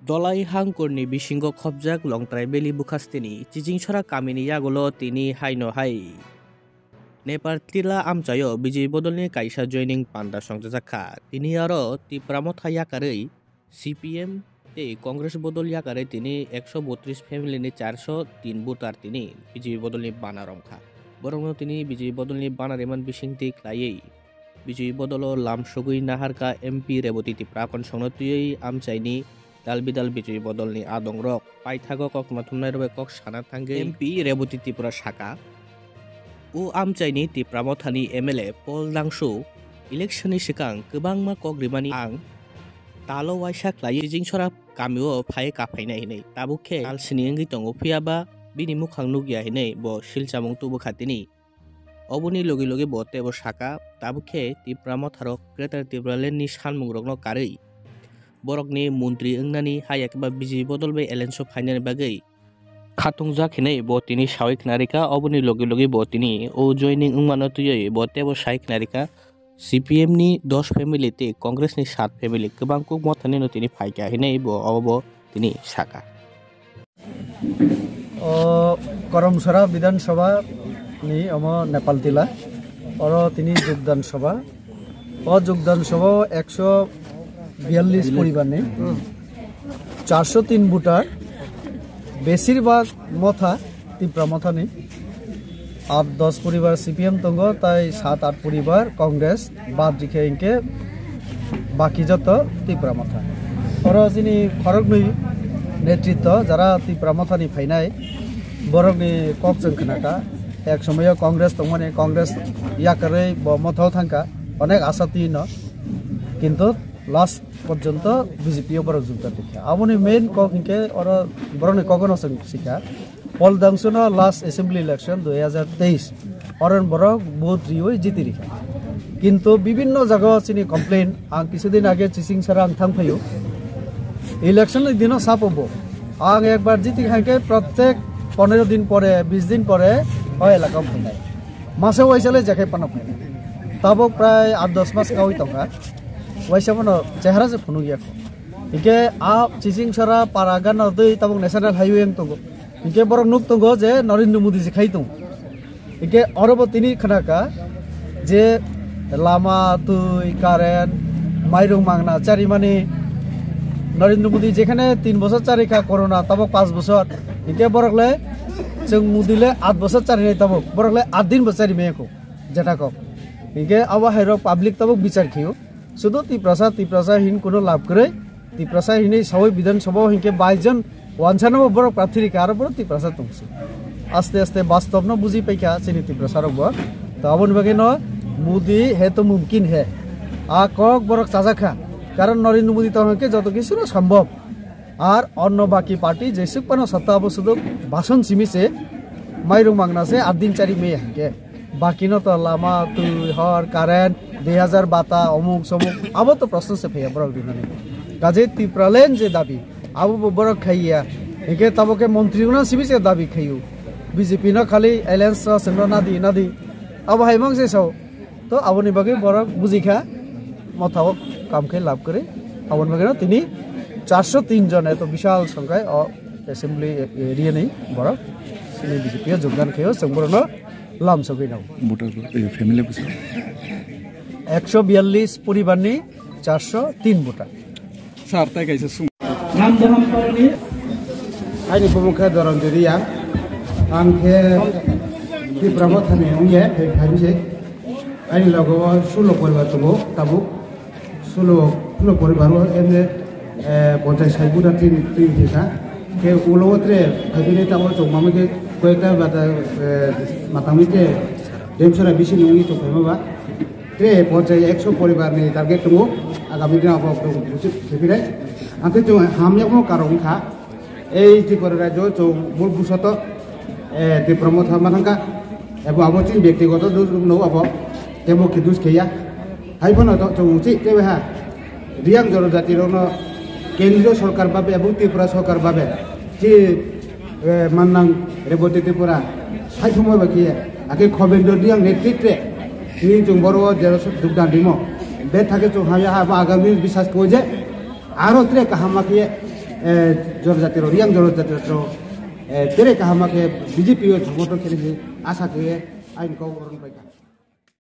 Dolai hangkurni bisingo khobjak longtrai beli bukastini cicingchora kamini yagolo tini haino hai. Nepal tila amchayo bijay bodolni kaisa joining panda songjakha tini aro tipramot hayakarei CPM te Congress bodol yakare tini 132 family ni 403 butar tini bijay bodolni banaromkha. Borongno tini bijay bodolni banareman bisingti klayei. Bijay bodolo lamsogui naharka MP reboti tiprakon songnotuyei amchaini Dalbidal bijay bodolni adong rok paithago kok mathumnai robe kok sana thange MP reboti tipura saka o amchaini tipramothani MLA Paul Dangsu election ni sikang kwbangma kok rimani ang talo waisa klai jingchora kamio phai kaphaina hinai tabukhe alsini ngi tongo phiaba bini mukhang nugya hinai bo silchamung tubu khatini oboni logi logi bote bo saka tabukhe tipramotharo greater tibralen ni sanmung rokno karei borokni mantri ongnani hayakba bijay bodol bai elenso phainani bagai khatungjak hinai bo tini sawik narika oboni logi logi bo tini o joining ongmano tuyoi bo tebo saik narika CPM ni 10 family te Congress ni 7 family kwbang kuk mothani no tini phaika hinai bo obo tini saka Karamsara Bidhan Sabha ni amo Nepal tila oro tini Jogdan Sabha o Jogdan Sabha 142 পরিবার নেই 403 voter বেশিরভাগ মথা তিপ্রা মথা নেই আর 10 পরিবার CPM তঙ্গ তাই 7-8 পরিবার কংগ্রেস বাদ রেখে ইনকে বাকি যত তিপ্রা মথা ওরা যিনি খরগনি নেতৃত্ব যারা তিপ্রা মথানি ফাইনাই বরগনি ককজন খানাকা এক সময় কংগ্রেস তঙ্গনে কংগ্রেস ইয়াকারে মথাও থাকা অনেক আশাতি ন কিন্তু last পর্যন্ত বিজেপি বড় যুক্ত দেখা আপনি মেইন ককে আর বরনে কখনো শিখা পল দাংসুনো লাস্ট অ্যাসেম্বলি ইলেকশন 2023 অরন বড় বহুত রিওই জিতি রেখা কিন্তু বিভিন্ন জায়গা চিনি কমপ্লেন আং কিছুদিন আগে চিচিং সারা আং থাংফাইও ইলেকশন দিন সাপবো আং একবার জিতি খাইকে প্রত্যেক 15 দিন পরে 20 দিন পরে হয় এলাকা ফাইনাই মাসে ওইসালে জায়গায় পানা ফাইনাই তাবো প্রায় 8-10 মাস কাউই টাকা Waisamono cehara se phunu ya ko ike a cicing sara paragan oi tabung national highway ang tongo ike borok nuk tongo je Narendra Modi je khai tong ike orobo tini khanaka je lama tui karen mairung mangna chari mani Narendra Modi jekhane 3 বছর চারিকা corona tabok 5 বছর ike borokle jeng Modile 8 বছর চারি nei tabok borokle 8 din bachari meko jeta ko ike awa hairo public tabok bichar khiyo শুধু তিপ্রাসা হিন কোনো লাভ করে তিপ্রাসা হিনে সবাই বিধানসভা হিনকে 22 জন 196 বড় প্রার্থী কার বড় তিপ্রাসা তুমছে আস্তে আস্তে বাস্তব ন বুঝি পাইকা চিনি তিপ্রাসার বড় তো আবন বাগে ন মোদি হে তো মুমকিন হে আ কক বড় চাজাখা কারণ নরেন্দ্র মোদি তহকে যত কিছু সম্ভব আর অন্য বাকি পার্টি যেসুক পানো সত্তা অবশুধ ভাষণ সিমিছে মাইরুং মাংনাছে 8 দিন 4 মে হাঙ্গে বাকি ন তো লামা তুই হর কারেন্ট 2000 বাতা অমুক সমুক আবো তো প্রশ্ন সে ফেয়া বড় দিননি কাজে তিপ্রালেন যে দাবি আবো বড় খাইয়া একে তাবকে মন্ত্রীগুনা সিবিসে দাবি খাইও বিজেপি ন খালি এলায়েন্স সেন্দ্র নাদি আবো হাইমং যে সাও তো আবনি বাগে বড় বুঝিখা মথাও কামকে লাভ করে আবন বাগে তিনি 403 জন এত বিশাল সংখ্যায় অ্যাসেম্বলি এরিয়া নেই বড় তিনি বিজেপি যোগদান খেয়েও সংবরণ লাম সগৈ নাও ভোটার ফ্যামিলি 142 পরিবার নেই 403 ভোটার স্যার তাই গাইছে নাম দহম করনি আইনি প্রমুখ দরঞ্জরিয়া আংকে বিপ্রমো থানে উয়ে ভাবিছে আইনি লগো 16 পরিবার তবো তাবু 16 পরিবার এনে পঞ্চায়েত সাইবুরা তিন দিশা কে উলোত্রে ভাবিনে তাবো জমামকে কয়েকটা মাতামিতে দেমসরা বেশি নই তো ভাইমাবা তে পঞ্চায়েত 100 পরিবার নি টার্গেট দङ আগামী দিন আবহাওয়া সেফিরাই আंखो जों हामयावनो कारंखा এই ত্রিপুরা রাজ্য जों মূল ভূষত ত্রিপুরা থামানকা এবং আবচিন ব্যক্তিগত নো আব তেমো কিদুস খেয়া হাইফোন তো जों উচি তেবে হা রিয়াং জনজাতির কেন্দ্রীয় সরকার ভাবে এবং ত্রিপুরা সরকার ভাবে যে মাননাং রেবতী ত্রিপুরা সাইসময় বাকি আগে খবেন্দ্র রিয়াং নেতৃত্বে ini जों बर' जेराव যোগদান দিম बे थाखे जों हाया आगामी বিশ্বাস को जे आरो त्रे काहामाखिए জনজাতির Reang জনজাতির tere kahama ke BJP o jhoto khere asa ke ain ko oron paika